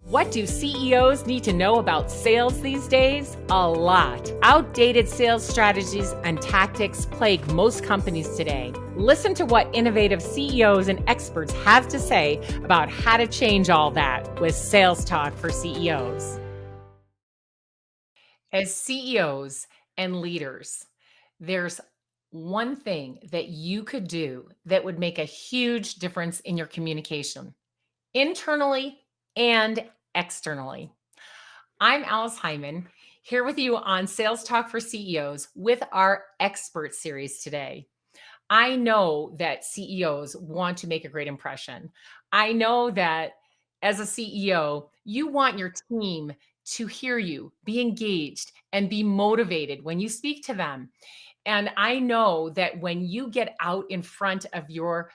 What do CEOs need to know about sales these days? A lot. Outdated sales strategies and tactics plague most companies today. Listen to what innovative CEOs and experts have to say about how to change all that with Sales Talk for CEOs. As CEOs and leaders, there's one thing that you could do that would make a huge difference in your communication, internally and externally. I'm Alice Hyman, here with you on Sales Talk for CEOs with our expert series today. I know that CEOs want to make a great impression. I know that as a CEO, you want your team to hear you, be engaged, and be motivated when you speak to them. And I know that when you get out in front of your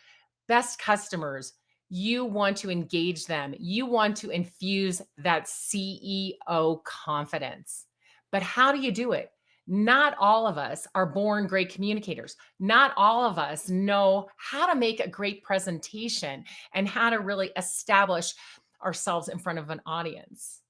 best customers, you want to engage them. You want to infuse that CEO confidence. But how do you do it? Not all of us are born great communicators. Not all of us know how to make a great presentation and how to really establish ourselves in front of an audience.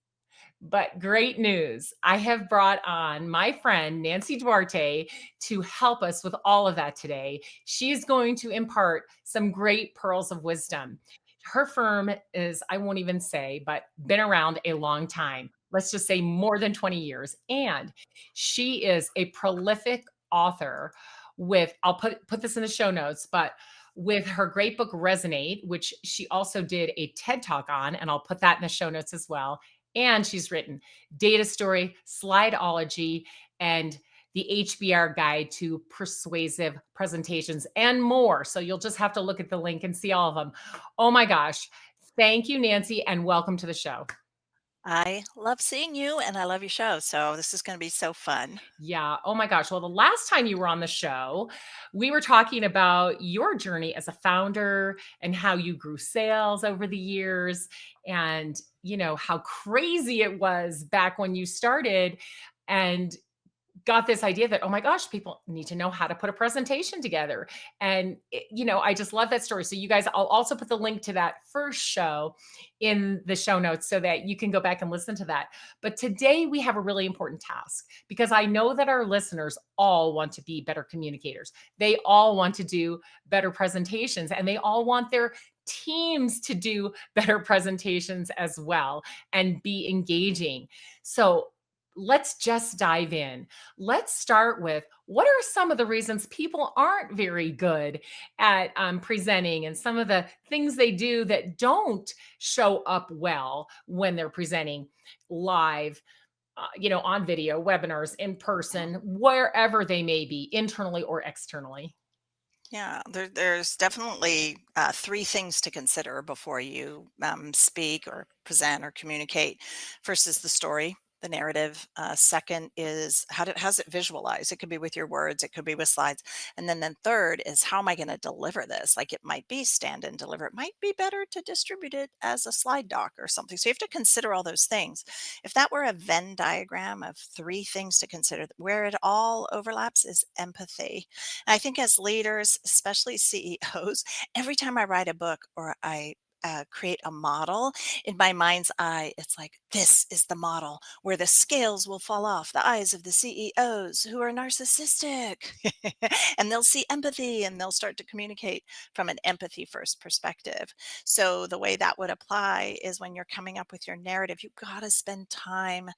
But great news. I have brought on my friend, Nancy Duarte, to help us with all of that today. She's going to impart some great pearls of wisdom. Her firm is, I won't even say, but been around a long time. Let's just say more than 20 years. And she is a prolific author with, I'll put this in the show notes, but with her great book, Resonate, which she also did a TED Talk on, and I'll put that in the show notes as well. And she's written Data Story, Slideology, and the HBR Guide to Persuasive Presentations, and more. So you'll just have to look at the link and see all of them. Oh my gosh. Thank you, Nancy, and welcome to the show. I love seeing you and I love your show. So this is going to be so fun. Yeah. Oh my gosh. Well, the last time you were on the show, we were talking about your journey as a founder and how you grew sales over the years and, how crazy it was back when you started. And got this idea that, oh my gosh, people need to know how to put a presentation together. And, I just love that story. So, you guys, I'll also put the link to that first show in the show notes so that you can go back and listen to that. But today we have a really important task because I know that our listeners all want to be better communicators. They all want to do better presentations and they all want their teams to do better presentations as well and be engaging. So, let's just dive in. Let's start with what are some of the reasons people aren't very good at presenting and some of the things they do that don't show up well when they're presenting live, on video, webinars, in person, wherever they may be, internally or externally. Yeah, there's definitely three things to consider before you speak or present or communicate. First is the story, the narrative. Second is how's it visualized? It could be with your words, it could be with slides. And then third is how am I going to deliver this? Like it might be stand and deliver. It might be better to distribute it as a slide doc or something. So you have to consider all those things. If that were a Venn diagram of three things to consider, where it all overlaps is empathy. I think as leaders, especially CEOs, every time I write a book or I create a model in my mind's eye, it's like, this is the model where the scales will fall off the eyes of the CEOs who are narcissistic. And they'll see empathy and they'll start to communicate from an empathy first perspective. So the way that would apply is when you're coming up with your narrative, you've got to spend time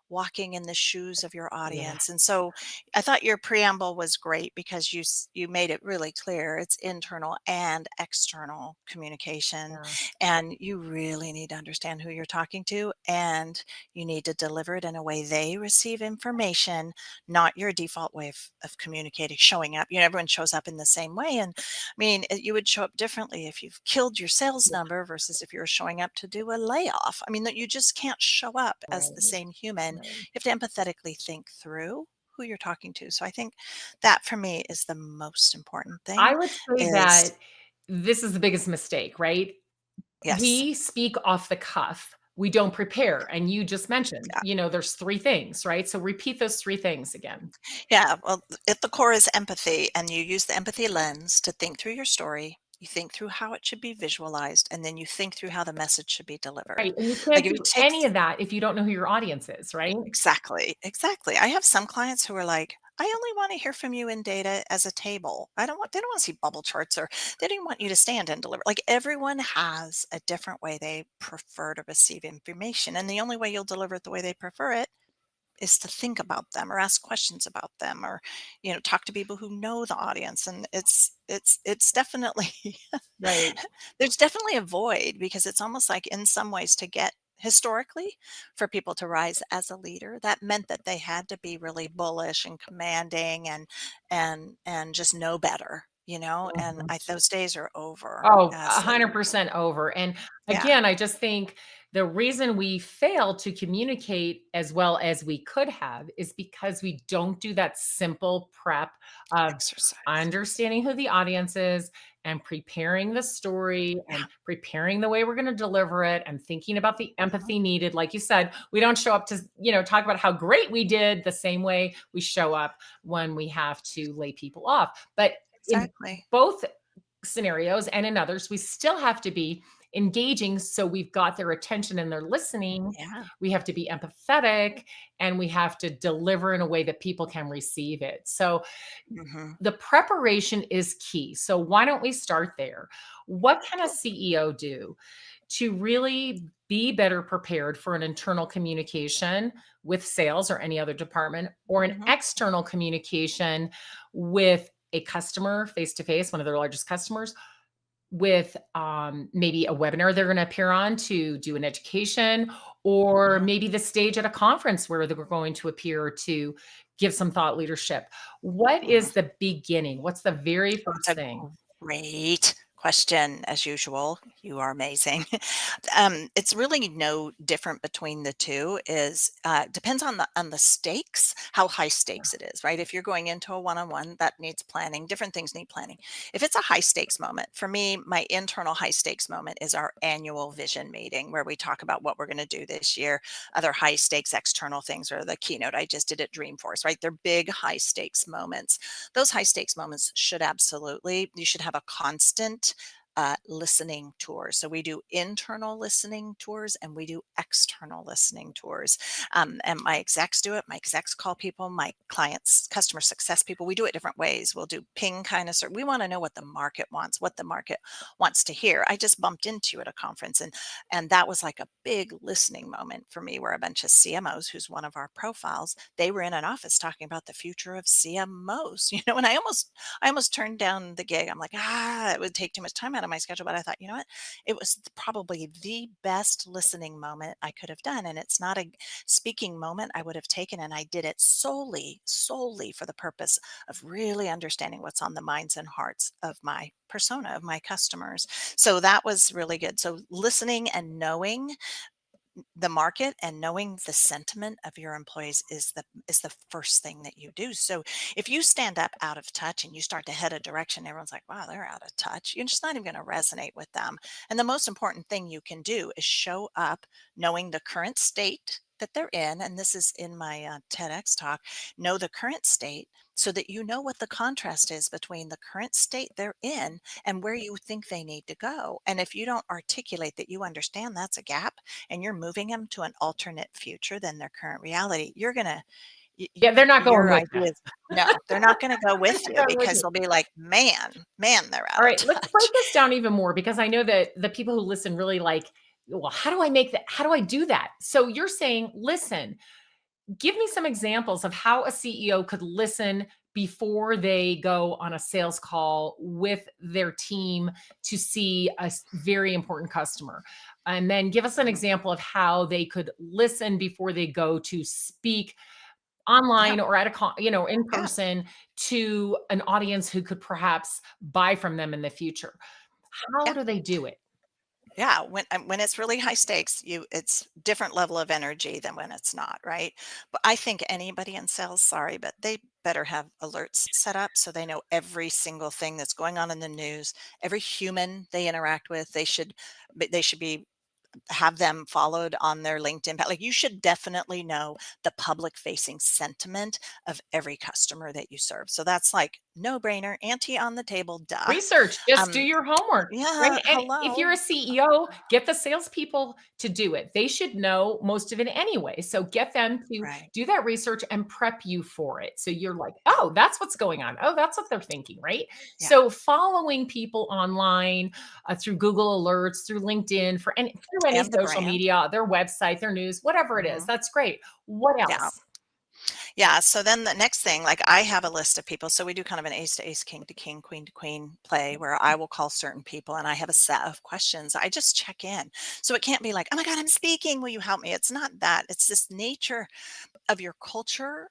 walking in the shoes of your Yeah. audience. And so I thought your preamble was great because you made it really clear it's internal and external communication, Yeah. and you really need to understand who you're talking to, and you need to deliver it in a way they receive information, not your default way of communicating, showing up. Everyone shows up in the same way, and I mean you would show up differently if you've killed your sales Yeah. number versus if you're showing up to do a layoff. I mean that you just can't show up as the Right. same human. Right. You have to empathetically think through who you're talking to. So I think that for me is the most important thing I would say is that this is the biggest mistake, right? yes. We speak off the cuff. We don't prepare. And you just mentioned, Yeah. there's three things, right? So repeat those three things again. Yeah. Well, at the core is empathy, and you use the empathy lens to think through your story. you think through how it should be visualized, and then you think through how the message should be delivered. Right, and you Like can't if you do take any of that if you don't know who your audience is, right? Exactly, exactly. I have some clients who are like, I only want to hear from you in data as a table. They don't want to see bubble charts, or they don't want you to stand and deliver. Like everyone has a different way they prefer to receive information. And the only way you'll deliver it the way they prefer it is to think about them or ask questions about them, or talk to people who know the audience. And it's definitely Right, there's definitely a void, because it's almost like in some ways, to get historically, for people to rise as a leader, that meant that they had to be really bullish and commanding, and just know better, and mhm. those days are over. Oh, So 100% over, and yeah. again, I just think the reason we fail to communicate as well as we could have is because we don't do that simple prep of Exercise. understanding who the audience is and preparing the story Yeah. and preparing the way we're gonna deliver it and thinking about the Mhm. empathy needed. Like you said, we don't show up to, talk about how great we did the same way we show up when we have to lay people off. But in Exactly. both scenarios and in others, we still have to be engaging so we've got their attention and they're listening. Yeah. We have to be empathetic and we have to deliver in a way that people can receive it. So Mhm. the preparation is key. So why don't we start there? What can a Sure. CEO do to really be better prepared for an internal communication with sales or any other department, or an Mhm. external communication with a customer face to face, one of their largest customers, with maybe a webinar they're going to appear on to do an education, or Mhm. maybe the stage at a conference where they're going to appear to give some thought leadership. What Mhm. is the beginning? What's the very It's first a thing? great question, as usual. You are amazing. It's really no different between the two. Is depends on the stakes, how high stakes it is, right? If you're going into a one-on-one, that needs planning. Different things need planning. If it's a high stakes moment, for me, my internal high stakes moment is our annual vision meeting, where we talk about what we're going to do this year. Other high stakes external things are the keynote I just did at Dreamforce, right? They're big high stakes moments. Those high stakes moments should absolutely, you should have a constant listening tour. So we do internal listening tours and we do external listening tours. And my execs do it. My execs call people, my clients, customer success people. We do it different ways. We'll do ping kind of. We want to know what the market wants, what the market wants to hear. I just bumped into you at a conference, and that was like a big listening moment for me, where a bunch of CMOs, who's one of our profiles, they were in an office talking about the future of CMOs, and I almost turned down the gig. I'm like, it would take too much time out of my schedule. But I thought, you know what? It was probably the best listening moment I could have done. And it's not a speaking moment I would have taken. And I did it solely for the purpose of really understanding what's on the minds and hearts of my persona, of my customers. So that was really good. So listening and knowing the market and knowing the sentiment of your employees is the first thing that you do. So if you stand up out of touch and you start to head a direction, everyone's like, wow, they're out of touch. You're just not even going to resonate with them. And the most important thing you can do is show up knowing the current state that they're in. And this is in my TEDx talk. Know the current state, so that you know what the contrast is between the current state they're in and where you think they need to go. And if you don't articulate that you understand that's a gap, and you're moving them to an alternate future than their current reality, you're gonna Yeah, they're not going your with that. ideas, no, they're not gonna go They're with not you, going with because it. they'll be like, man, they're All out of right, let's break touch." this down even more because I know that the people who listen really like, well, how do I make that? How do I do that? So you're saying, listen, give me some examples of how a CEO could listen before they go on a sales call with their team to see a very important customer. And then give us an Mhm. example of how they could listen before they go to speak Yeah, online or at a in yeah, person to an audience who could perhaps buy from them in the future. How yeah. do they do it? Yeah, when it's really high stakes, it's different level of energy than when it's not, right? But I think anybody in sales, sorry, but they better have alerts set up so they know every single thing that's going on in the news. Every human they interact with, they should be have them followed on their LinkedIn. Like, you should definitely know the public facing sentiment of every customer that you serve. So that's like no brainer, ante on the table, duh. Research, just do Um, your homework, right? yeah, And if hello. you're a CEO, get the salespeople to do it. They should know most of it anyway. So get them to Right. do that research and prep you for it. So you're like, Yeah. oh, that's what's going on. Oh, that's what they're thinking, right? Yeah. So following people online through Google Alerts, through LinkedIn, through any And the social brand. media, their website, their news, whatever it is, Mhm. that's great. What Yeah. else? Yeah, so then the next thing, like I have a list of people. So we do kind of an ace to ace, king to king, queen to queen play where I will call certain people and I have a set of questions. I just check in. So it can't be like, oh my God, I'm speaking. Will you help me? It's not that. It's this nature of your culture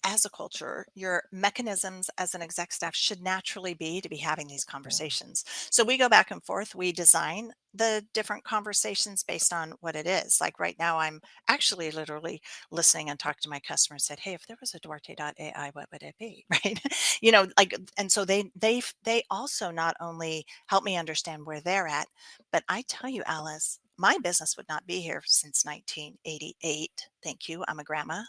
as a culture, your mechanisms as an exec staff should naturally be to be having these Yeah. conversations. So we go back and forth. We design the different conversations based on what it is. Like right now, I'm actually literally listening and talking to my customer and said, "Hey, if there was a Duarte.ai, what would it be?" Right? Like, and so they also not only help me understand where they're at, but I tell you, Alice, my business would not be here since 1988. Thank you. I'm a grandma.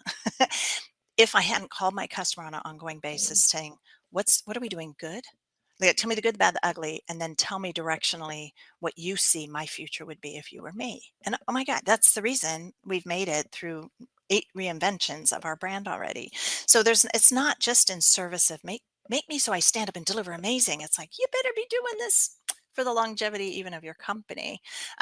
If I hadn't called my customer on an ongoing basis saying, what are we doing good? Like, tell me the good, the bad, the ugly, and then tell me directionally what you see my future would be if you were me. And oh my God, that's the reason we've made it through 8 reinventions of our brand already. So it's not just in service of make me so I stand up and deliver amazing. It's like you better be doing this for the longevity even of your company.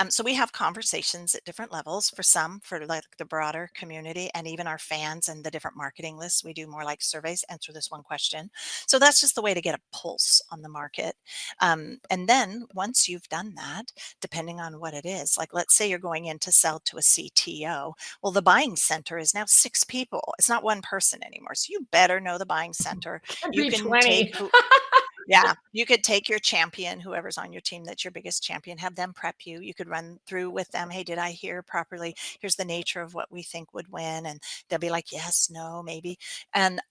So we have conversations at different levels for some, for like the broader community and even our fans and the different marketing lists. We do more like surveys, answer this one question. So that's just the way to get a pulse on the market. And then once you've done that, depending on what it is, like let's say you're going in to sell to a CTO, well, the buying center is now 6 people. It's not one person anymore. So you better know the buying center. Could You be can take 20. who yeah, you could take your champion, whoever's on your team that's your biggest champion, have them prep you. You could run through with them, "Hey, did I hear properly? Here's the nature of what we think would win." And they'll be like, "Yes, no, maybe." And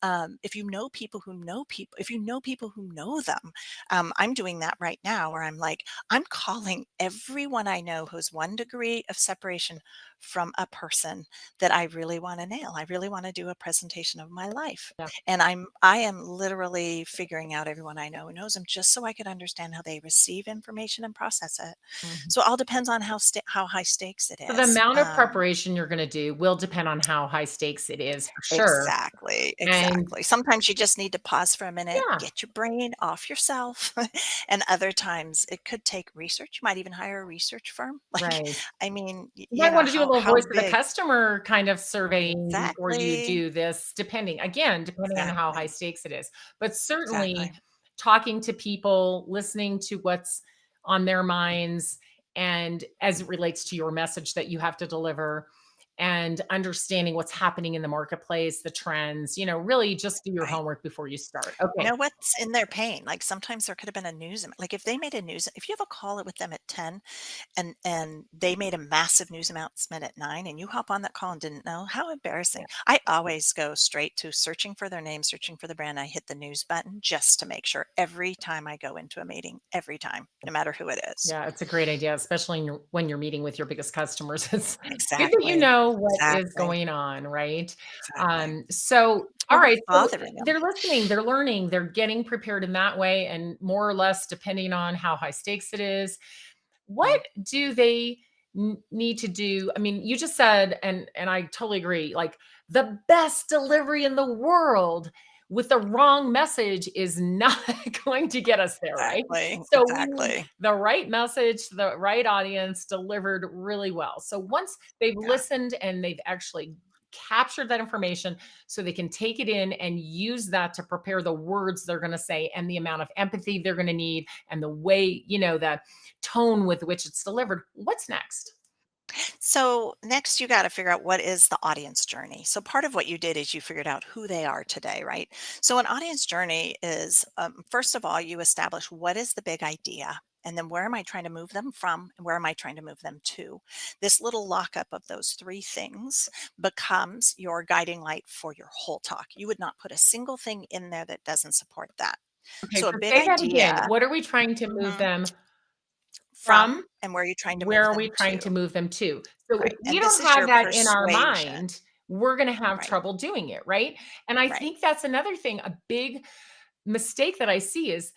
if you know people who know people, if you know people who know them, I'm doing that right now where I'm like, I'm calling everyone I know who's 1 degree of separation from a person that I really want to nail. I really want to do a presentation of my life. Yeah. And I am literally figuring out everyone I know who knows them just so I could understand how they receive information and process it. Mhm. So it all depends on how high stakes it So the is. amount of preparation you're gonna do will depend on how high stakes it is for sure. Exactly, And exactly. Sometimes you just need to pause for a minute, yeah, get your brain off yourself. And other times it could take research. You might even hire a research firm. Like, right. I mean, You might wanna do a little how voice of the big? customer kind of surveying before you Exactly, do this, depending on how high exactly, stakes it is. But certainly exactly. talking to people, listening to what's on their minds, and as it relates to your message that you have to deliver, and understanding what's happening in the marketplace, the trends, really just do your Right. homework before you start. Okay. Know what's in their pain. Like sometimes there could have been a like if they made a news, if you have a call with them at 10 and they made a massive news announcement at 9 and you hop on that call and didn't know, how embarrassing. I always go straight to searching for their name, searching for the brand. I hit the news button just to make sure every time I go into a meeting, every time, no matter who it is. Yeah, it's a great idea, especially when you're meeting with your biggest customers. It's good that you Exactly. know what is Exactly. going on, right? Exactly. So, Or all what's right, so bothering them. they're listening, they're learning, they're getting prepared in that way, and more or less, depending on how high stakes it is, what Mm. do they need to do? I mean, you just said, and I totally agree. Like the best delivery in the world with the wrong message is not going to get us there, right? Exactly. So we need Exactly. the right message to the right audience delivered really well. So once they've Yeah. listened and they've actually captured that information so they can take it in and use that to prepare the words they're going to say and the amount of empathy they're going to need and the way, the tone with which it's delivered. What's next? So next you got to figure out what is the audience journey. So part of what you did is you figured out who they are today, right? So an audience journey is first of all, you establish what is the big idea. And then where am I trying to move them from? And where am I trying to move them to? This little lockup of those 3 things becomes your guiding light for your whole talk. You would not put a single thing in there that doesn't support that. Okay, So a so big say that again. idea. What are we trying to move Mhm. them From from? and where are you trying to Where move are we them trying to to? move them to? So if Right. we And this don't is have your that in our persuasion. mind, we're gonna have Right. trouble doing it, right? And I Right. think that's another thing, a big mistake that I see is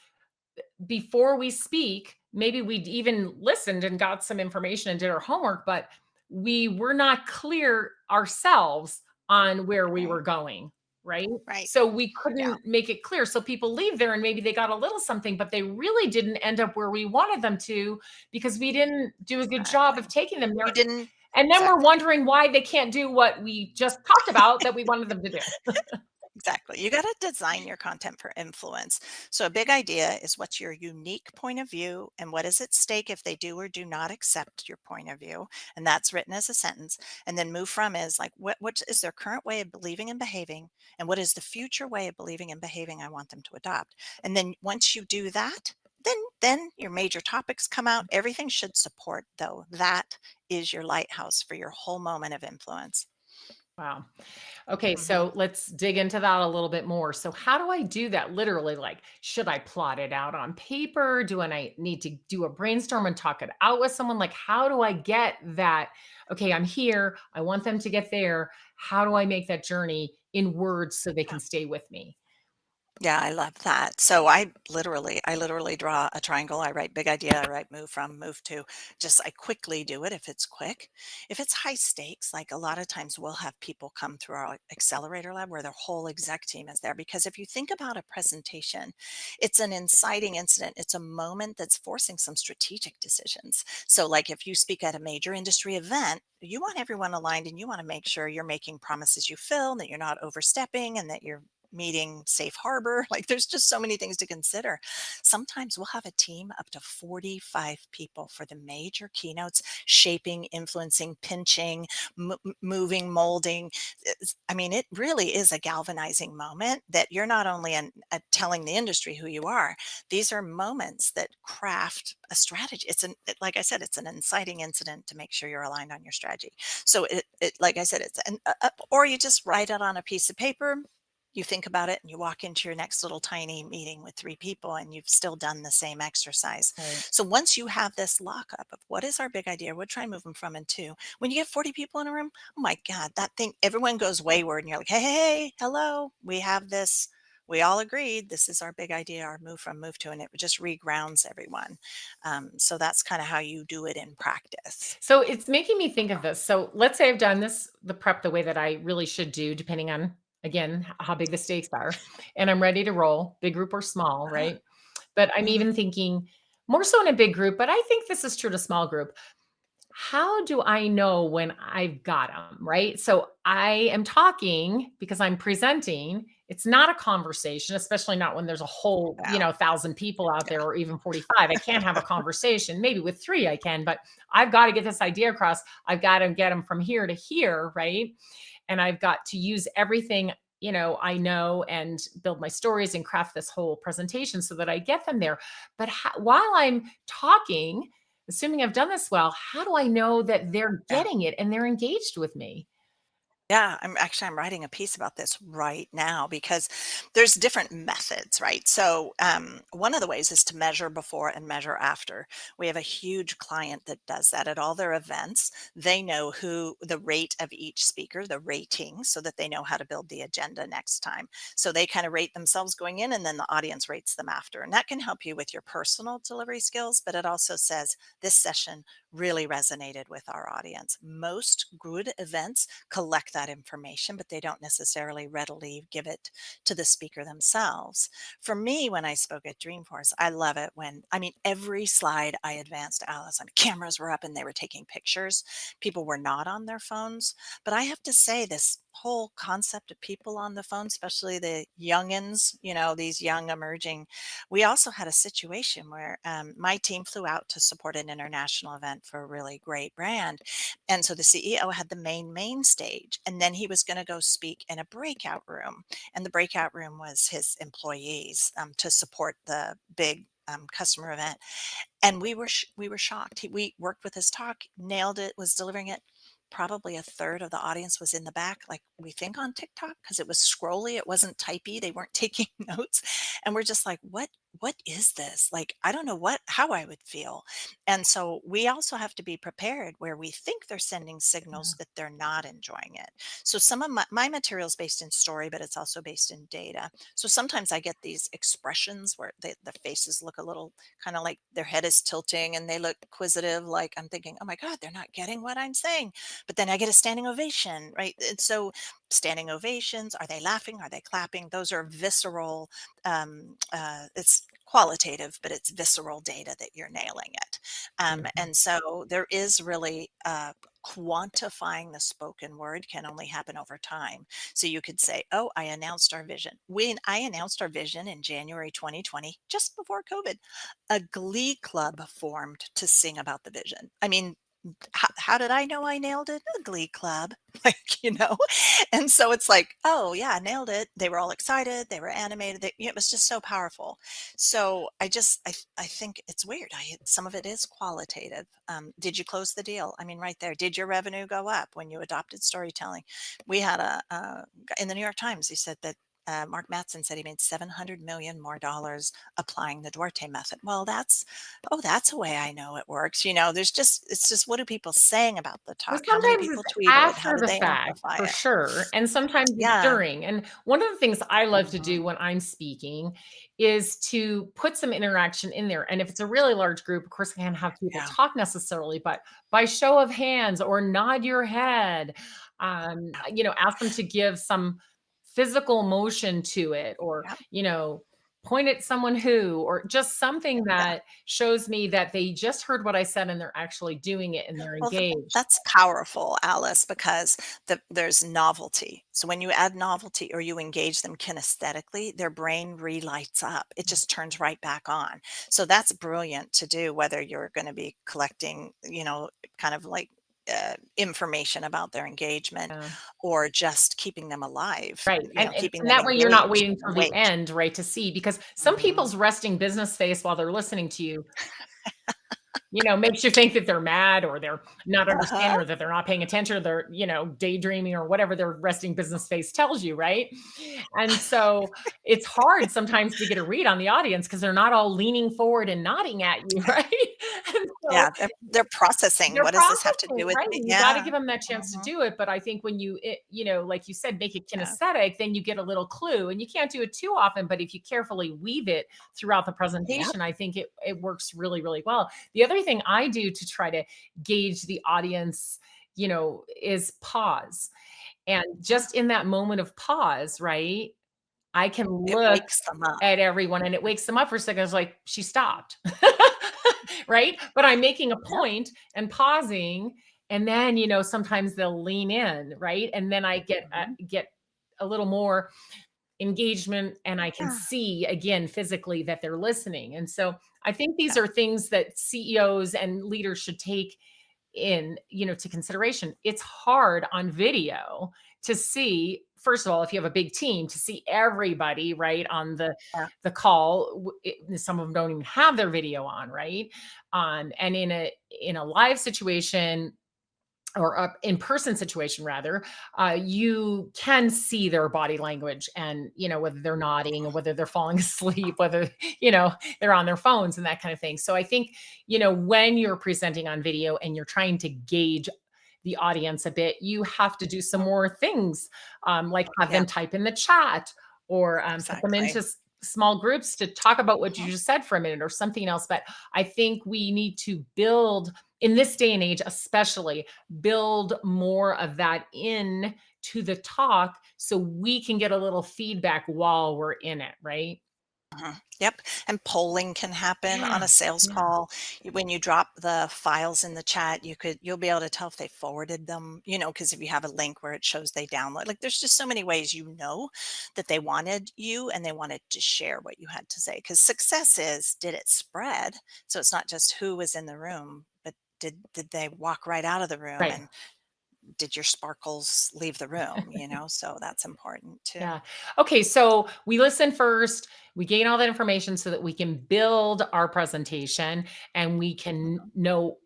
before we speak, maybe we'd even listened and got some information and did our homework, but we were not clear ourselves on where we Right. were going, right? Right. So we Yeah. couldn't make it clear. So people leave there and maybe they got a little something, but they really didn't end up where we wanted them to because we didn't do a good job of Exactly. taking them You there. didn't And then we're exactly. wondering why they can't do what we just talked about that we wanted them to do. Exactly. You got to design your content for influence. So, a big idea is what's your unique point of view and what is at stake if they do or do not accept your point of view. And that's written as a sentence. And then move from is like, what is their current way of believing and behaving? And what is the future way of believing and behaving I want them to adopt? And then once you do that, then your major topics come out. Everything should support, though. That is your lighthouse for your whole moment of influence. Wow. Okay, Mhm. so let's dig into that a little bit more. So, how do I do that literally? Like, should I plot it out on paper? Do I need to do a brainstorm and talk it out with someone? Like, how do I get that? Okay, I'm here. I want them to get there. How do I make that journey in words so they can stay with me? Yeah, I love that. So I literally draw a triangle. I write big idea, I write move from, move to. Just I quickly do it if it's quick. If it's high stakes, like a lot of times we'll have people come through our accelerator lab where their whole exec team is there. Because if you think about a presentation, it's an inciting incident. It's a moment that's forcing some strategic decisions. So like if you speak at a major industry event, you want everyone aligned and you want to make sure you're making promises you fill, that you're not overstepping and that you're meeting safe harbor. Like there's just so many things to consider. Sometimes we'll have a team up to 45 people for the major keynotes, shaping, influencing, pinching, moving, molding. I mean, it really is a galvanizing moment that you're not only telling the industry who you are, these are moments that craft a strategy. Like I said, it's an inciting incident to make sure you're aligned on your strategy. So like I said, or you just write it on a piece of paper, you think about it and you walk into your next little tiny meeting with 3 people and you've still done the same exercise. Right. So once you have this lockup of what is our big idea, what try and move them from and to, when you get 40 people in a room, oh my God, that thing, everyone goes wayward and you're like, hey, hello, we have this. We all agreed this is our big idea, our move from, move to, and it just regrounds everyone. So that's kind of how you do it in practice. So it's making me think of this. So let's say I've done this, the prep the way that I really should do, depending on, again, how big the stakes are, and I'm ready to roll, big group or small, Uh-huh. right? But I'm Mhm. even thinking more so in a big group, but I think this is true to small group. How do I know when I've got them, right? So I am talking because I'm presenting. It's not a conversation, especially not when there's a whole, Yeah. 1,000 people out there Yeah. or even 45. I can't have a conversation. Maybe with 3 I can, but I've got to get this idea across. I've got to get them from here to here, right? And I've got to use everything, I know and build my stories and craft this whole presentation so that I get them there. But while I'm talking, assuming I've done this well, how do I know that they're Yeah. getting it and they're engaged with me? Yeah, I'm writing a piece about this right now because there's different methods, right? So one of the ways is to measure before and measure after. We have a huge client that does that at all their events. They know who the rate of each speaker, the rating, so that they know how to build the agenda next time. So they kind of rate themselves going in, and then the audience rates them after, and that can help you with your personal delivery skills. But it also says this session really resonated with our audience. Most good events collect that information, but they don't necessarily readily give it to the speaker themselves. For me, when I spoke at Dreamforce, I love it when, I mean, every slide I advanced, Alice, I mean, cameras were up and they were taking pictures. People were not on their phones. But I have to say, this whole concept of people on the phone, especially the youngins, these young emerging, we also had a situation where my team flew out to support an international event for a really great brand. And so the CEO had the main stage, and then he was going to go speak in a breakout room. And the breakout room was his employees to support the big customer event. And we were shocked. We worked with his talk, nailed it, was delivering it. Probably a third of the audience was in the back, like we think on TikTok, because it was scrolly, it wasn't typey, they weren't taking notes. And we're just like, what is this? Like, I don't know how I would feel. And so we also have to be prepared where we think they're sending signals Yeah. that they're not enjoying it. So some of my material is based in story, but it's also based in data. So sometimes I get these expressions where the faces look a little kind of like their head is tilting and they look inquisitive. Like I'm thinking, oh my God, they're not getting what I'm saying. But then I get a standing ovation, right? And so standing ovations, are they laughing? Are they clapping? Those are visceral, it's qualitative, but it's visceral data that you're nailing it. Mhm. And so there is really quantifying the spoken word can only happen over time. So you could say, "Oh, I announced our vision." When I announced our vision in January 2020, just before COVID, a glee club formed to sing about the vision. I mean, how did I know I nailed it? A glee club, like, And so it's like, "Oh, yeah, I nailed it." They were all excited, they were animated, it was just so powerful. So I think it's weird. Some of it is qualitative. Did you close the deal? I mean, right there. Did your revenue go up when you adopted storytelling? We had in the New York Times, he said that Mark Mattson said he made 700 million more dollars applying the Duarte method. Well, that's a way I know it works. It's just what are people saying about the Well, talk? How many sometimes people it's tweeted? How after did the they fact, amplify for it? sure, and sometimes it's Yeah. during, and one of the things I love to do Mhm. when I'm speaking is to put some interaction in there, and if it's a really large group, of course, I can't have people Yeah. talk necessarily, but by show of hands or nod your head, ask them to give some physical motion to it or, Yeah. point at someone who or just something Yeah. that shows me that they just heard what I said and they're actually doing it and they're Well, engaged. that's powerful, Alice, because there's novelty. So when you add novelty or you engage them kinesthetically, their brain relights up. It just turns right back on. So that's brilliant to do, whether you're going to be collecting, kind of like information about their engagement Yeah. or just keeping them alive, Right, and keeping and them that way you're not engaged waiting and till the awake. end, right, to see because some Mhm. people's resting business face while they're listening to you, makes you think that they're mad or they're not understanding Uh-huh. or that they're not paying attention or they're, daydreaming or whatever their resting business face tells you, right? And so it's hard sometimes to get a read on the audience because 'cause they're not all leaning forward and nodding at you, right? And so Yeah, they're processing. they're What does this have to processing, do with right? me? You gotta Yeah. give them that chance to Mhm. do it, but I think when like you said, make it Yeah. kinesthetic, then you get a little clue, and you can't do it too often, but if you carefully weave it throughout the Yep. presentation, I think it works really, really well. The other thing I do to try to gauge the audience, is pause, and Yeah. just in that moment of pause, right, I can It look wakes them up. at everyone and it wakes them up for a second. It's like, she stopped. Right? But I'm making a Yeah. point and pausing, and then, sometimes they'll lean in, right? And then I Mhm. get a little more engagement and I can Yeah. see again physically that they're listening. And so I think these Yeah. are things that CEOs and leaders should take to consideration. It's hard on video to see, first of all, if you have a big team, to see everybody right on Yeah. the call. Some of them don't even have their video on, right? And in a live situation or a in-person situation rather, you can see their body language and, whether they're nodding or whether they're falling asleep, whether, they're on their phones and that kind of thing. So I think, when you're presenting on video and you're trying to gauge the audience a bit, you have to do some Mhm. more things, like have Yeah. them type in the chat or put them Exactly. into small groups to talk about what you Mhm. just said for a minute or something else. But I think we need to build in this day and age, especially build more of that in to the talk so we can get a little feedback while we're in it, right? Mhm. Yep, and polling can happen Yeah. on a sales Yeah. call. When you drop the files in the chat, you'll be able to tell if they forwarded them, because if you have a link where it shows they download, like, there's just so many ways that they wanted you and they wanted to share what you had to say. Because success is, did it spread? So it's not just who was in the room, but did they walk right out of the room, Right. and did your sparkles leave the room, So that's important too. Yeah. Okay. So we listen first, we gain all that information so that we can build our presentation and we can Mhm. know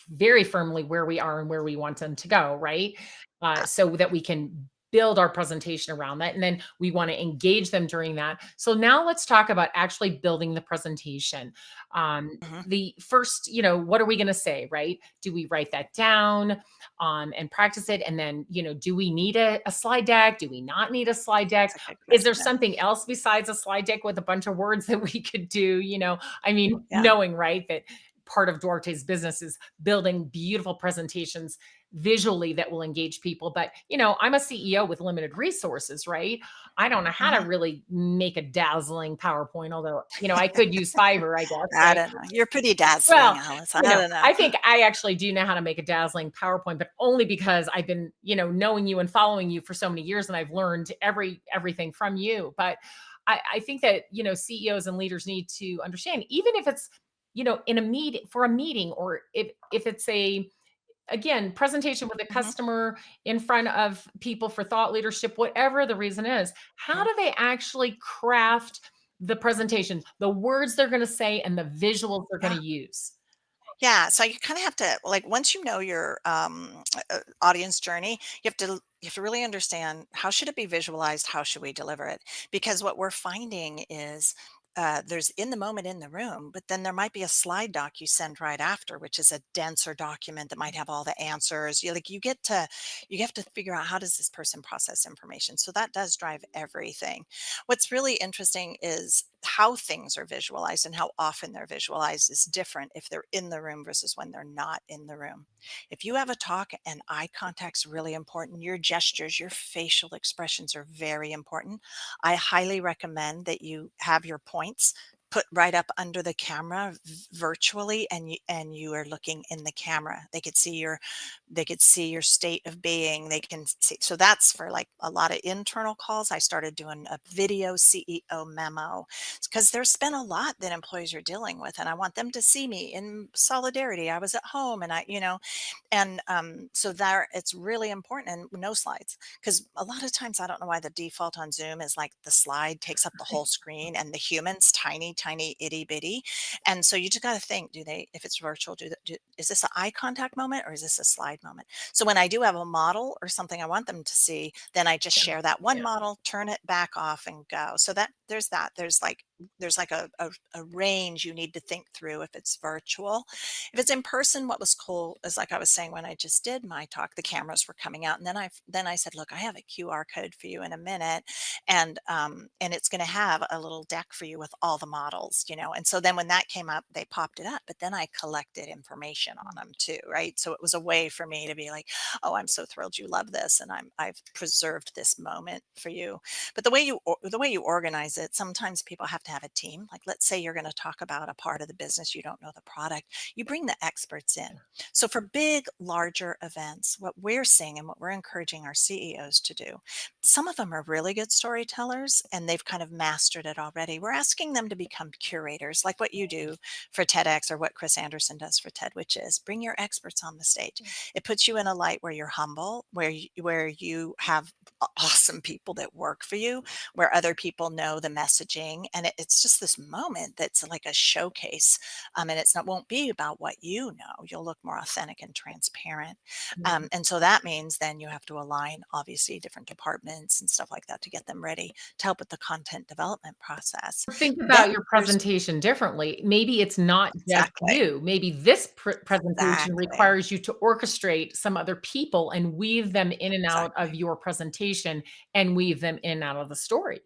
very firmly where we are and where we want them to go, right? Yeah. So that we can build our presentation around that. And then we want to engage them during that. So now let's talk about actually building the presentation. Um, Mhm. the first, what are we going to say, right? Do we write that down and practice it? And then, do we need a slide deck? Do we not need a slide That's deck? a good Is there question. something else besides a slide deck with a bunch of words that we could do? I mean, Yeah. knowing, right, that part of Duarte's business is building beautiful presentations visually that will engage people. But, I'm a CEO with limited resources, right? I don't know how to Mhm. really make a dazzling PowerPoint, although, I could use Fiverr, I guess, I right? don't know. You're pretty dazzling, Well, Alice. I don't know. I think I actually do know how to make a dazzling PowerPoint, but only because I've been, knowing you and following you for so many years, and I've learned everything from you. But I think that, CEOs and leaders need to understand, even if it's, in a meeting for a meeting, or if it's a again presentation with a Mhm, customer in front of people for thought leadership, whatever the reason is, how mhm. do they actually craft the presentation, the words they're going to say, and the visuals they're going Yeah. to use? Yeah, so you kinda have to like, once you know your, audience journey, you have to really understand how should it be visualized, how should we deliver it? Because what we're finding is, there's in the moment in the room, but then there might be a slide doc you send right after, which is a denser document that might have all the answers. You have to figure out how does this person process information, so that does drive everything. What's really interesting is how things are visualized and how often they're visualized is different if they're in the room versus when they're not in the room. If you have a talk and eye contact's really important, your gestures, your facial expressions are very important. I highly recommend that you have your points put right up under the camera virtually, and you are looking in the camera. They could see your state of being. They can see, so that's for like a lot of internal calls. I started doing a video CEO memo because there's been a lot that employees are dealing with, and I want them to see me in solidarity. I was at home, and so there it's really important, and no slides, because a lot of times I don't know why the default on Zoom is like the slide takes up the whole screen and the human's tiny, tiny, itty bitty. And so you just got to think, do they, if it's virtual, is this an eye contact moment or is this a slide moment? So when I do have a model or something I want them to see, then I just Yeah. share that one Yeah. model, turn it back off and go. So there's like a range you need to think through if it's virtual. If it's in person, what was cool is, like I was saying, when I just did my talk, the cameras were coming out, and then I said, "Look, I have a QR code for you in a minute, and it's going to have a little deck for you with all the models, you know." And so then when that came up, they popped it up, but then I collected information on them too, right? So it was a way for me to be like, "Oh, I'm so thrilled you love this, and I've preserved this moment for you." But the way you organize it, sometimes people have to have a team. Like, let's say you're going to talk about a part of the business, you don't know the product, you bring the experts in. So for big, larger events, what we're seeing and what we're encouraging our CEOs to do, some of them are really good storytellers and they've kind of mastered it already. We're asking them to become curators, like what you do for TEDx or what Chris Anderson does for TED, which is bring your experts on the stage. It puts you in a light where you're humble, where you have awesome people that work for you, where other people know the messaging, and it's just this moment that's like a showcase. And it's not won't be about what you know. You'll look more authentic and transparent. Yeah. And so that means then you have to align, obviously, different departments and stuff like that to get them ready to help with the content development process. Think Then about your there's presentation differently. Maybe it's not just exactly, you. Maybe this presentation exactly, requires you to orchestrate some other people and weave them in and out exactly. of your presentation and weave them in and out of the story.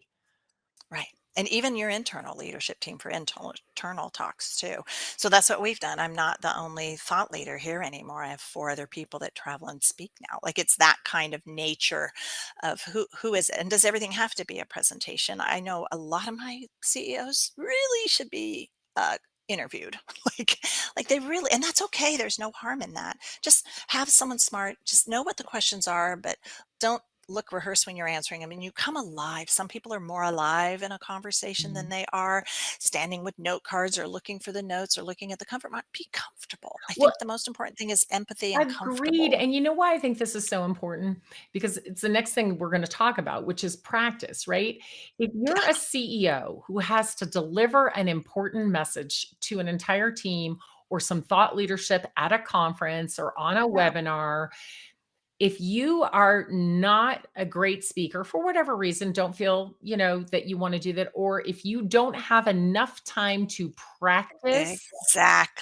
Right. And even your internal leadership team for internal talks too. So that's what we've done. I'm not the only thought leader here anymore. I have four other people that travel and speak now. Like, it's that kind of nature of who is it? And does everything have to be a presentation? I know a lot of my CEOs really should be interviewed. like like they really, and that's okay. There's no harm in that. Just have someone smart, just know what the questions are, but don't rehearse when you're answering them, and you come alive. Some people are more alive in a conversation than Mhm. they are standing with note cards or looking for the notes or looking at the comfort mark. Be comfortable. I Well, think the most important thing is empathy and agreed. comfortable. And you know why I think this is so important? Because it's the next thing we're going to talk about, which is practice, right? If you're Yeah, a CEO who has to deliver an important message to an entire team or some thought leadership at a conference or on a yeah. webinar, If you are not a great speaker for whatever reason, don't feel, that you want to do that, or if you don't have enough time to practice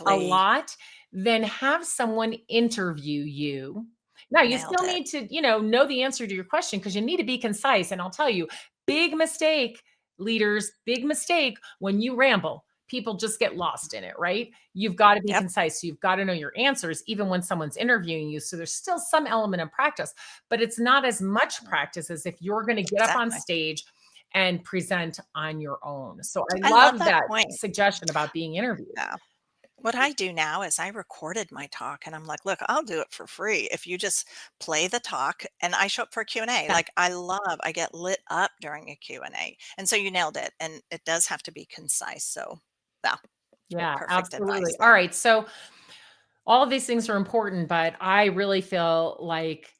a Exactly. lot, then have someone interview you. Now, you Nailed still it. need to, know the answer to your question because you need to be concise. And I'll tell you, big mistake, leaders, big mistake when you ramble. People just get lost in it, right? You've got to be Yep. concise. So you've got to know your answers, even when someone's interviewing you. So there's still some element of practice, but it's not as much practice as if you're going to get up on Exactly. stage and present on your own. So I I love love that that point. suggestion about being interviewed. Yeah. What I do now is I recorded my talk and I'm like, look, I'll do it for free if you just play the talk and I show up for a Q&A. Yeah. Like I get lit up during a Q&A. And so you nailed it. And it does have to be concise. So yeah, Yeah, perfect advice absolutely. All there. right. So all of these things are important, but I really feel like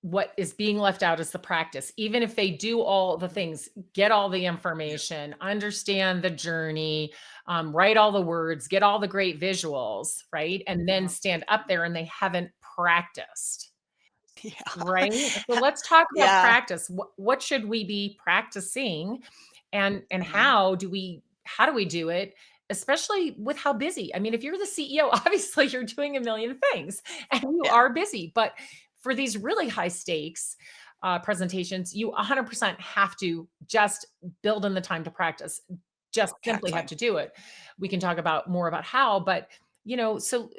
what is being left out is the practice. Even if they do all the things, get all the Yeah. information, understand the journey, write all the words, get all the great visuals, right? And then Mhm. stand up there and they haven't practiced. Yeah. Right? So let's talk about Yeah. practice. What should we be practicing and Mhm. how do we do it, especially with how busy? I mean, if you're the CEO, obviously you're doing a million things and you Yeah. are busy, but for these really high stakes presentations, you 100% have to just build in the time to practice. Just simply have Exactly. to do it. We can talk about more about how, but so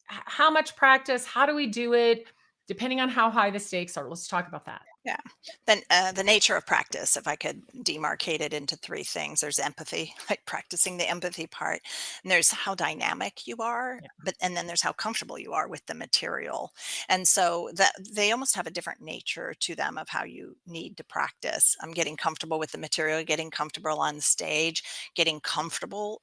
how much practice? How do we do it? Depending on how high the stakes are, let's talk about that. Yeah. Then the nature of practice, if I could demarcate it into three things, there's empathy, like practicing the empathy part, and there's how dynamic you are, Yeah. and then there's how comfortable you are with the material. And so that they almost have a different nature to them of how you need to practice. I'm getting comfortable with the material, getting comfortable on stage, getting comfortable.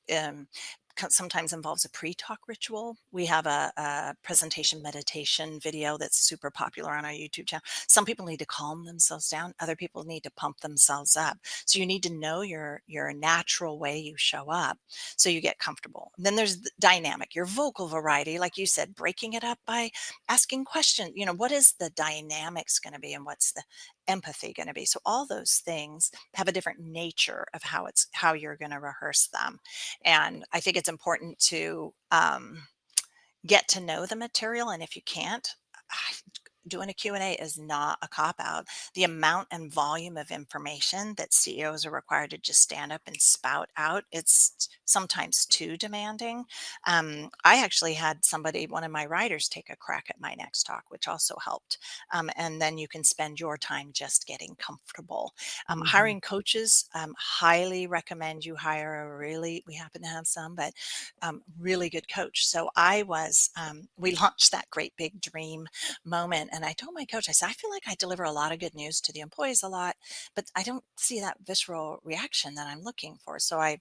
Sometimes involves a pre-talk ritual. We have a presentation meditation video that's super popular on our YouTube channel. Some people need to calm themselves down, other people need to pump themselves up. So you need to know your natural way you show up so you get comfortable. Then there's the dynamic, your vocal variety, like you said, breaking it up by asking questions. What is the dynamics going to be and what's the empathy going to be? So all those things have a different nature of how you're going to rehearse them. And I think it's important to get to know the material, and if you can't, I doing a Q&A is not a cop out. The amount and volume of information that CEOs are required to just stand up and spout out, it's sometimes too demanding. I actually had one of my writers, take a crack at my next talk, which also helped. And then you can spend your time just getting comfortable. Mhm. Hiring coaches, highly recommend you hire we happen to have some, but really good coach. So we launched that great big dream moment. And I told my coach, I said, I feel like I deliver a lot of good news to the employees a lot, but I don't see that visceral reaction that I'm looking for. So I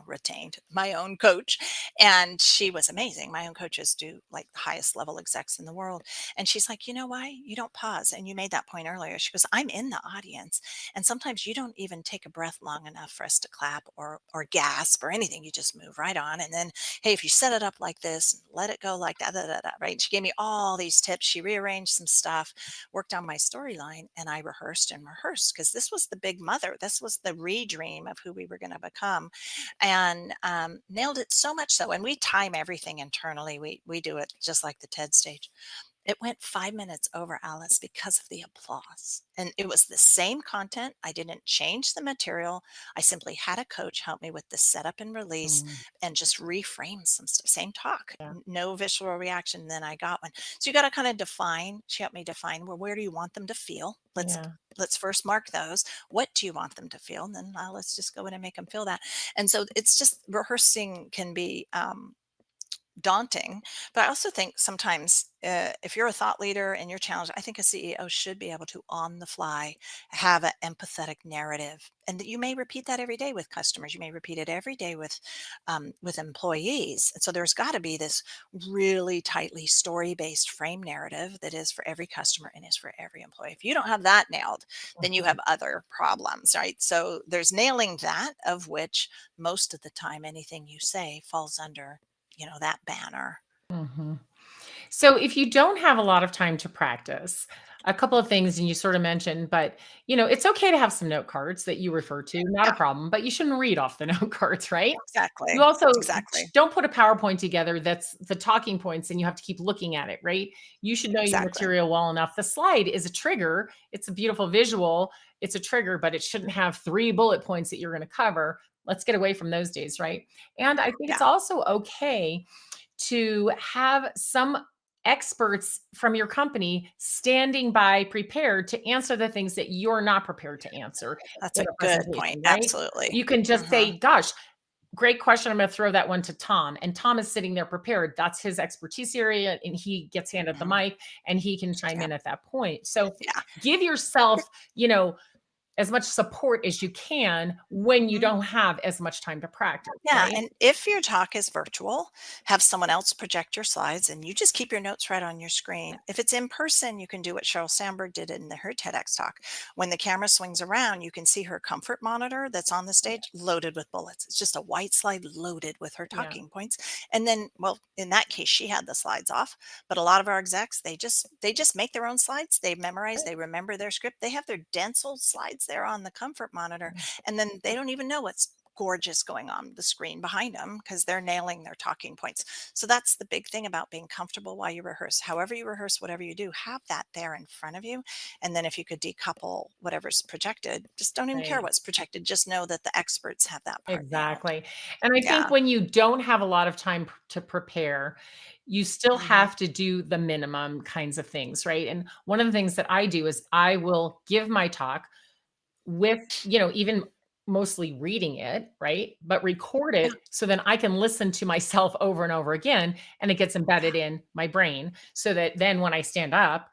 retained my own coach, and she was amazing. My own coaches do like the highest level execs in the world. And she's like, you know why you don't pause? And you made that point earlier. She goes, I'm in the audience. And sometimes you don't even take a breath long enough for us to clap or gasp or anything. You just move right on. And then, hey, if you set it up like this, and let it go like that, da, da, da, right? She gave me all these tips. She rearranged some stuff, worked on my storyline, and I rehearsed and rehearsed because this was the big mother. This was the redream of who we were going to become, and nailed it so much so. And we time everything internally. We do it just like the TED stage. It went 5 minutes over, Alice, because of the applause, and it was the same content. I didn't change the material. I simply had a coach help me with the setup and release Mm, and just reframe some stuff. Same talk, yeah, no visceral reaction, then I got one. So you gotta kinda define she helped me define, well, where do you want them to feel? yeah. Let's first mark those. What do you want them to feel? And then, let's just go in and make them feel that. And so it's just rehearsing can be, daunting. But I also think sometimes if you're a thought leader and you're challenged, I think a CEO should be able to on the fly have an empathetic narrative, and that you may repeat that every day with customers. You may repeat it every day with employees. And so there's got to be this really tightly story based frame narrative that is for every customer and is for every employee. If you don't have that nailed, then you Mhm, have other problems, right? So there's nailing that, of which most of the time anything you say falls under that banner. mhm. So if you don't have a lot of time to practice, a couple of things, and you sort of mentioned, but it's okay to have some note cards that you refer to, not a Yeah, problem, but you shouldn't read off the note cards, right? You exactly. also Exactly. don't put a PowerPoint together that's the talking points and you have to keep looking at it, right? You should know your Exactly. material well enough. The slide is a trigger. It's a beautiful visual. It's a trigger, but it shouldn't have 3 bullet points that you're going to cover. Let's get away from those days, right? And I think it's Yeah. also okay to have some experts from your company standing by prepared to answer the things that you're not prepared to answer That's in a a good point. presentation, right? Absolutely. You can just Mhm. say, gosh, great question. I'm going to throw that one to Tom. And Tom is sitting there prepared. That's his expertise area. And he gets handed the Mhm. mic and he can chime Yeah. in at that point. So Yeah. give yourself, as much support as you can when you Mhm. don't have as much time to practice, Yeah, right? and if your talk is virtual, have someone else project your slides and you just keep your notes right on your screen. If it's in person, you can do what Sheryl Sandberg did in her TEDx talk. When the camera swings around, you can see her comfort monitor that's on the stage loaded with bullets. It's just a white slide loaded with her Yeah. talking points. And then, well, in that case, she had the slides off. But a lot of our execs, they just make their own slides. They memorize, they remember their script. They have their dense old slides there on the comfort monitor, and then they don't even know what's gorgeous going on the screen behind them because they're nailing their talking points. So that's the big thing about being comfortable while you rehearse. However you rehearse, whatever you do, have that there in front of you. And then if you could decouple whatever's projected, just don't even care Right. what's projected. Just know that the experts have that part nailed. Exactly. And I think Yeah. when you don't have a lot of time to prepare, you still Hmm. have to do the minimum kinds of things, right? And one of the things that I do is I will give my talk with, even mostly reading it, right? But record Yeah. it so then I can listen to myself over and over again and it gets embedded Yeah. in my brain so that then when I stand up,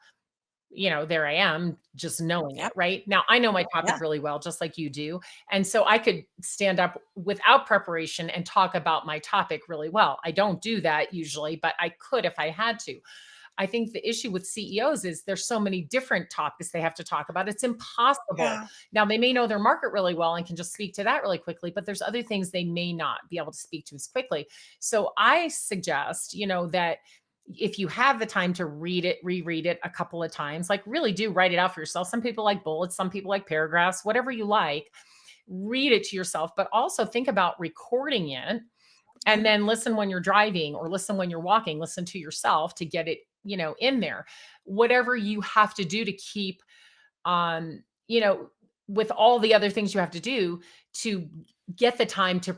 there I am just knowing it, Yep. right? Now I know my topic Yeah. really well, just like you do. And so I could stand up without preparation and talk about my topic really well. I don't do that usually, but I could if I had to. I think the issue with CEOs is there's so many different topics they have to talk about. It's impossible. Yeah. Now they may know their market really well and can just speak to that really quickly, but there's other things they may not be able to speak to as quickly. So I suggest, that if you have the time to read it, reread it a couple of times, like really do write it out for yourself. Some people like bullets, some people like paragraphs, whatever you like, read it to yourself, but also think about recording it and Yeah. then listen when you're driving or listen when you're walking, listen to yourself to get it, in there. Whatever you have to do to keep um, you know, with all the other things you have to do to get the time to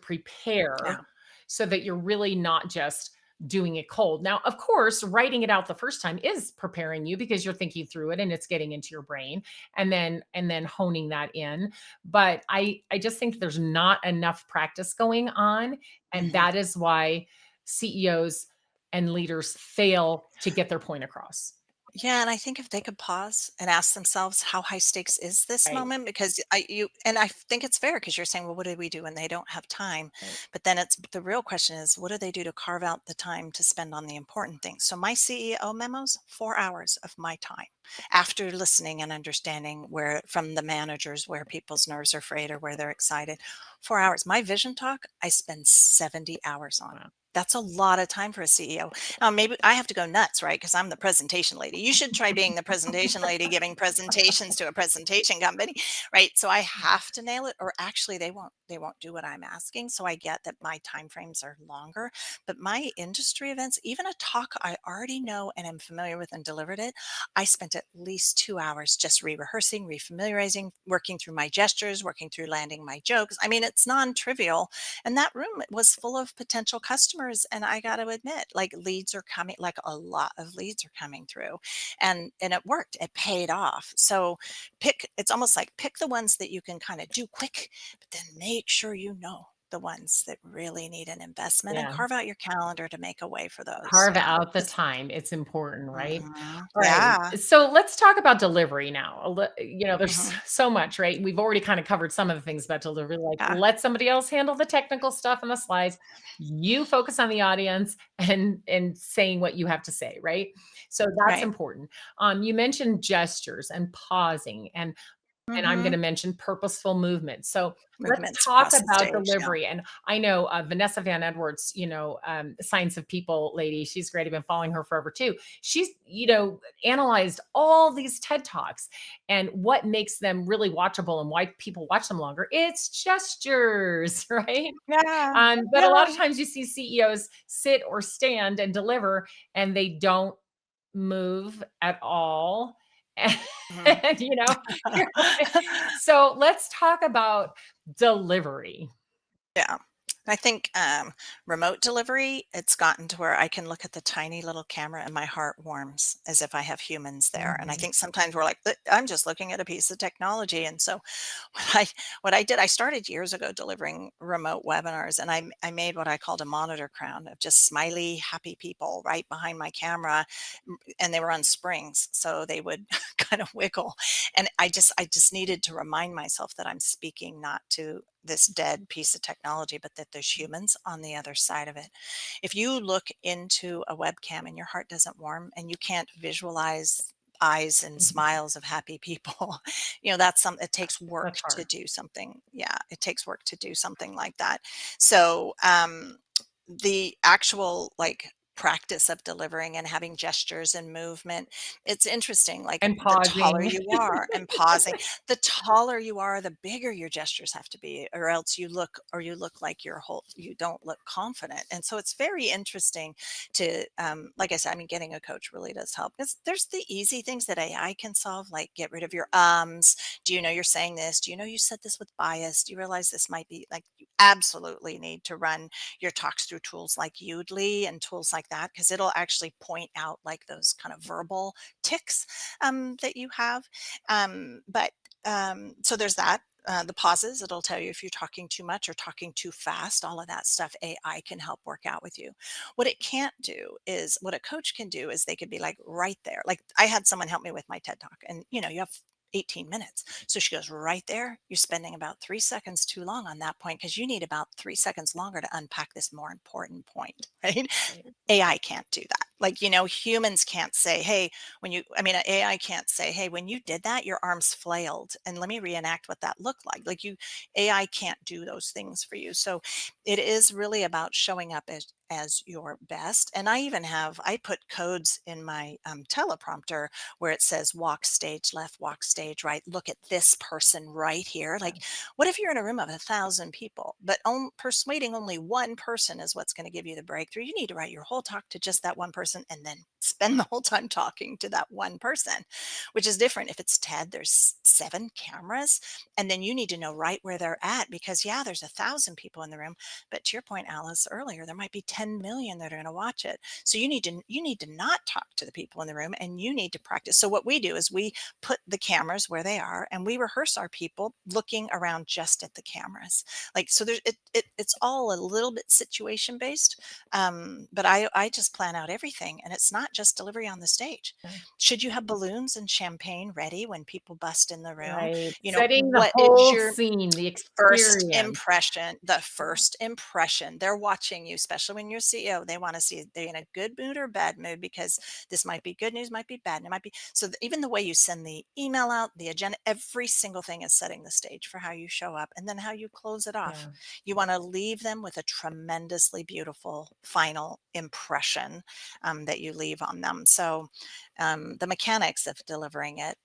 Yeah. prepare so that you're really not just doing it cold. Now, of course, writing it out the first time is preparing you because you're thinking through it and it's getting into your brain and then honing that in. But I just think there's not enough practice going on and Hmm. that is why CEOs and leaders fail to get their point across. Yeah, and I think if they could pause and ask themselves, how high stakes is this Right. moment? Because I think it's fair because you're saying, well, what do we do when they don't have time? Right. But then it's the real question is, what do they do to carve out the time to spend on the important things? So my CEO memos, 4 hours of my time after listening and understanding where from the managers where people's nerves are frayed or where they're excited. 4 hours. My vision talk, I spend 70 hours on. Wow. That's a lot of time for a CEO. Maybe I have to go nuts, right? Because I'm the presentation lady. You should try being the presentation lady, giving presentations to a presentation company, right? So I have to nail it, or actually they won't do what I'm asking. So I get that my time frames are longer. But my industry events, even a talk I already know and am familiar with and delivered it, I spent at least 2 hours just re-rehearsing, refamiliarizing, working through my gestures, working through landing my jokes. I mean, it's non-trivial, and that room was full of potential customers. And I got to admit, like leads are coming, like a lot of leads are coming through. And it worked. It paid off. So it's almost like pick the ones that you can kind of do quick, but then make sure you know the ones that really need an investment and Yeah. carve out your calendar to make a way for those. Carve Yeah. out the time. It's important, right? Right. Yeah. So let's talk about delivery now. There's Hmm. so much, right? We've already kind of covered some of the things about delivery, like Yeah. let somebody else handle the technical stuff and the slides. You focus on the audience and saying what you have to say, right? So that's Right. important. You mentioned gestures and pausing and and I'm Mhm. gonna mention purposeful movement. So let's Movements talk across the about stage, yeah. delivery. And I know Vanessa Van Edwards, Science of People lady. She's great. I've been following her forever too. She's, analyzed all these TED Talks and what makes them really watchable and why people watch them longer. It's gestures, right? Yeah, But a lot yeah. of times you see CEOs sit or stand and deliver, and they don't move at all. Mhm. And, you're like so let's talk about delivery. Yeah. I think, remote delivery, it's gotten to where I can look at the tiny little camera and my heart warms as if I have humans there. And I Mhm. think sometimes we're like, I'm just looking at a piece of technology." And so what I what I did, I started years ago delivering remote webinars, and I made what I called a monitor crown of just smiley, happy people right behind my camera, and they were on springs, so they would kind of wiggle. And I just needed to remind myself that I'm speaking not to this dead piece of technology, but that there's humans on the other side of it. If you look into a webcam and your heart doesn't warm and you can't visualize eyes and Mhm. smiles of happy people, that's some it takes That's work to hard. do something. Yeah, it takes work to do something like that. So, the actual like practice of delivering and having gestures and movement, it's interesting. Like And the taller pausing. you are and pausing, the taller you are, the bigger your gestures have to be, or else you look like you don't look confident. And so it's very interesting to, like I said, I mean, getting a coach really does help, because there's the easy things that AI can solve, like get rid of your ums. Do you know you're saying this? Do you know you said this with bias? Do you realize this might be like, you absolutely need to run your talks through tools like Udly and tools like that, because it'll actually point out like those kind of verbal ticks, that you have. But so there's that. The pauses, it'll tell you if you're talking too much or talking too fast. All of that stuff AI can help work out with you. What it can't do is, what a coach can do is they could be like right there. Like I had someone help me with my TED Talk, and you have 18 minutes. So she goes, right there, you're spending about 3 seconds too long on that point, because you need about 3 seconds longer to unpack this more important point, right? Right. AI can't do that. Like, humans can't say, hey, AI can't say, hey, when you did that, your arms flailed. And let me reenact what that looked like. AI can't do those things for you. So it is really about showing up as your best. And I put codes in my teleprompter where it says walk stage left, walk stage right, look at this person right here. Yeah. Like, what if you're in a room of 1,000 people, but persuading only one person is what's going to give you the breakthrough? You need to write your whole talk to just that one person and then spend the whole time talking to that one person, which is different. If it's TED, there's 7 cameras, and then you need to know right where they're at, because, yeah, there's 1,000 people in the room, but to your point, Alice, earlier, there might be 10 million that are going to watch it. So you need to not talk to the people in the room, and you need to practice. So what we do is we put the cameras where they are, and we rehearse our people looking around just at the cameras. Like, so it's all a little bit situation based. But I just plan out everything, and it's not just delivery on the stage. Yeah. Should you have balloons and champagne ready when people bust in the room? Right. Setting the What is whole your scene, the first experience. impression? The Yeah. first impression, they're watching you, especially when you're CEO. They want to see they're in a good mood or bad mood, because this might be good news, might be bad, and it might be so. Even the way you send the email out, the agenda, every single thing is setting the stage for how you show up and then how you close it off. Yeah. You want to leave them with a tremendously beautiful final impression, that you leave on them. So, the mechanics of delivering it.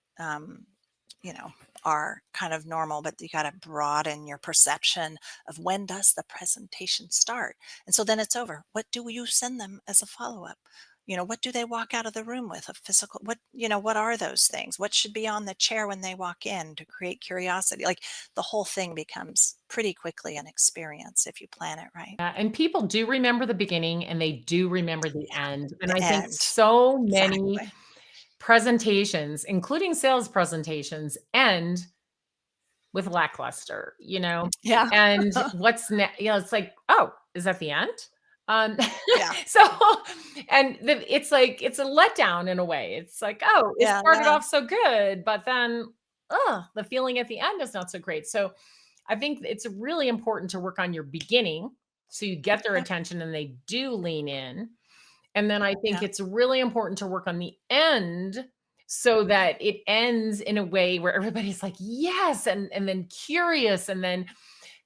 You know, are kind of normal, but you got to broaden your perception of, when does the presentation start? And so then it's over. What do you send them as a follow up? What do they walk out of the room with? A physical, what are those things? What should be on the chair when they walk in to create curiosity? Like, the whole thing becomes pretty quickly an experience if you plan it right. And people do remember the beginning and they do remember the end. And The I think end. so many Exactly. presentations, including sales presentations, end with lackluster, Yeah. and what's next? It's like, oh, is that the end? Um, Yeah. so, and it's like, it's a letdown in a way. It's like, oh, it Yeah. started Yeah. off so good, but then, the feeling at the end is not so great. So I think it's really important to work on your beginning so you get their Yep. attention and they do lean in. And then I think Yeah. it's really important to work on the end so that it ends in a way where everybody's like, yes, and then curious, and then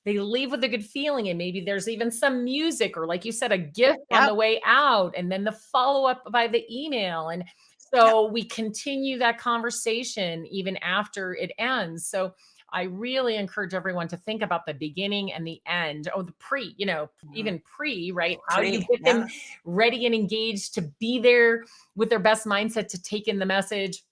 they leave with a good feeling, and maybe there's even some music or, like you said, a gift on Yep. the way out, and then the follow-up by the email, and Yep. so we continue that conversation even after it ends. So I really encourage everyone to think about the beginning and the end, or the pre, Mhm. even pre, right? How do you Pre, get them yeah. ready and engaged to be there with their best mindset to take in the message,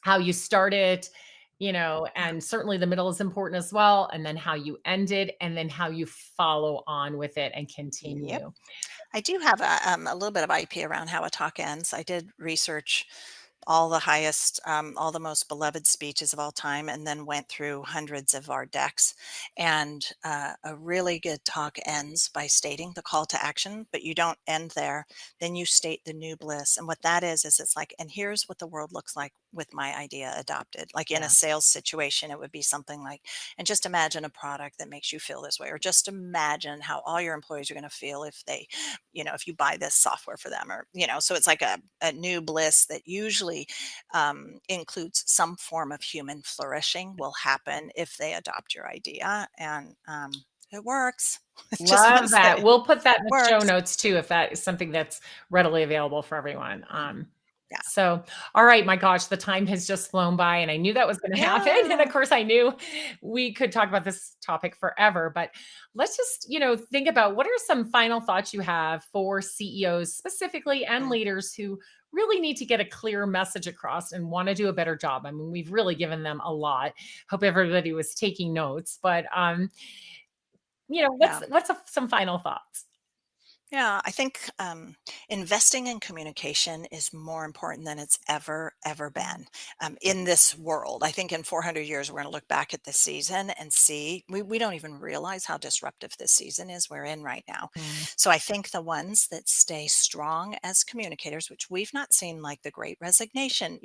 how you start it, Yeah. and certainly the middle is important as well, and then how you end it, and then how you follow on with it and Yep. continue. I do have a little bit of IP around how a talk ends. I did research all the highest, all the most beloved speeches of all time, and then went through hundreds of our decks. And a really good talk ends by stating the call to action, but you don't end there. Then you state the new bliss. And what that is it's like, and here's what the world looks like with my idea adopted. Like in a Yeah. sales situation, it would be something like, and just imagine a product that makes you feel this way, or just imagine how all your employees are going to feel if they, if you buy this software for them, or, so it's like a new bliss that usually includes some form of human flourishing will happen if they adopt your idea. And it works. Just want to Love that. say, We'll put that in the show works. notes too, if that is something that's readily available for everyone. Mhm. Yeah. So, all right, my gosh, the time has just flown by, and I knew that was going to happen. And of Yeah. course, I knew we could talk about this topic forever, but let's just, think about what are some final thoughts you have for CEOs specifically and Mm. leaders who really need to get a clear message across and want to do a better job. I mean, we've really given them a lot. Hope everybody was taking notes, but Yeah. some final thoughts? Yeah, I think investing in communication is more important than it's ever been in this world. I think in 400 years, we're going to look back at this season and see we don't even realize how disruptive this season is we're in right now. Mm. So I think the ones that stay strong as communicators, which we've not seen like the great resignation,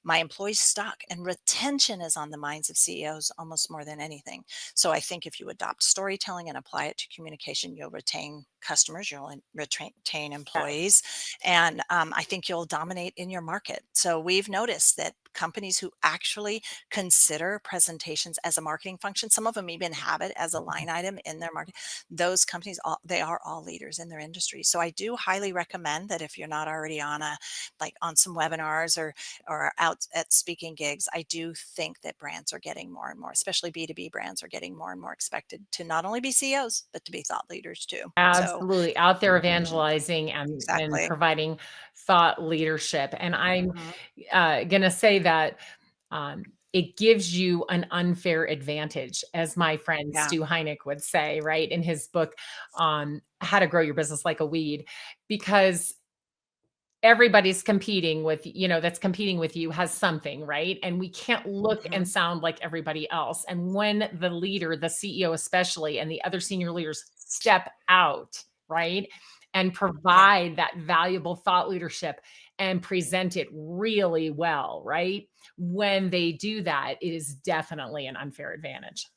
my employees stuck, and retention is on the minds of CEOs almost more than anything. So I think if you adopt storytelling and apply it to communication, you'll retain customers, you'll retain employees, and I think you'll dominate in your market. So we've noticed that companies who actually consider presentations as a marketing function, some of them even have it as a line item in their market. Those companies, they are all leaders in their industry. So I do highly recommend that if you're not already on on some webinars or out at speaking gigs, I do think that brands are getting more and more, especially B2B brands are getting more and more expected to not only be CEOs, but to be thought leaders too. So Absolutely, out there evangelizing and exactly. providing thought leadership, and I'm, Mhm. gonna say that, it gives you an unfair advantage, as my friend Yeah. Stu Heineck would say, right, in his book, How to Grow Your Business Like a Weed, because everybody's competing with, that's competing with you has something, right? And we can't look and Mhm. sound like everybody else. And when the leader, the CEO especially, and the other senior leaders step out, right? And Yeah. provide that valuable thought leadership and present it really well, right? When they do that, it is definitely an unfair advantage.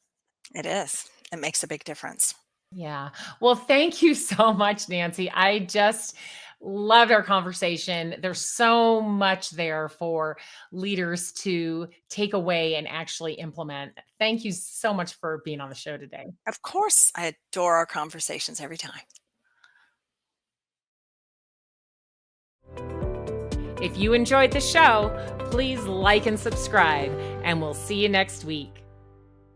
It is. It makes a big difference. Yeah. Well, thank you so much, Nancy. I just loved our conversation. There's so much there for leaders to take away and actually implement. Thank you so much for being on the show today. Of course, I adore our conversations every time. If you enjoyed the show, please like and subscribe, and we'll see you next week.